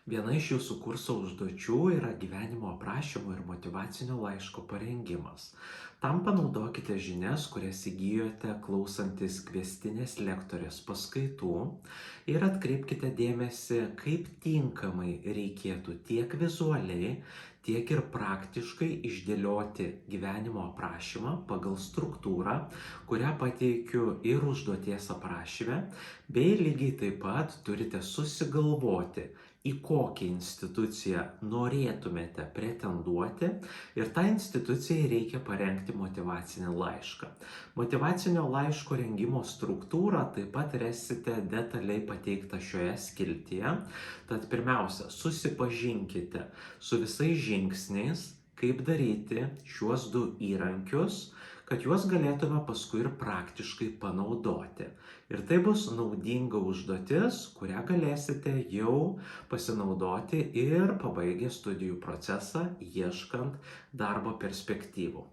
Viena iš jūsų kurso užduočių yra gyvenimo aprašymo ir motyvacinio laiško parengimas. Tam panaudokite žinias, kurias įgijote klausantis kviestinės lektorės paskaitų ir atkreipkite dėmesį, kaip tinkamai reikėtų tiek vizualiai, tiek ir praktiškai išdėlioti gyvenimo aprašymą pagal struktūrą, kurią pateikiu ir užduoties aprašyme, bei lygiai taip pat turite susigalvoti, į kokią instituciją norėtumėte pretenduoti ir tai institucijai reikia parengti motyvacinį laišką. Motyvacinio laiško rengimo struktūrą taip pat rasite detaliai pateiktą šioje skiltyje. Tad pirmiausia, susipažinkite su visais žingsniais, kaip daryti šiuos du įrankius, kad juos galėtume paskui ir praktiškai panaudoti. Ir tai bus naudinga užduotis, kurią galėsite jau pasinaudoti ir pabaigę studijų procesą, ieškant darbo perspektyvų.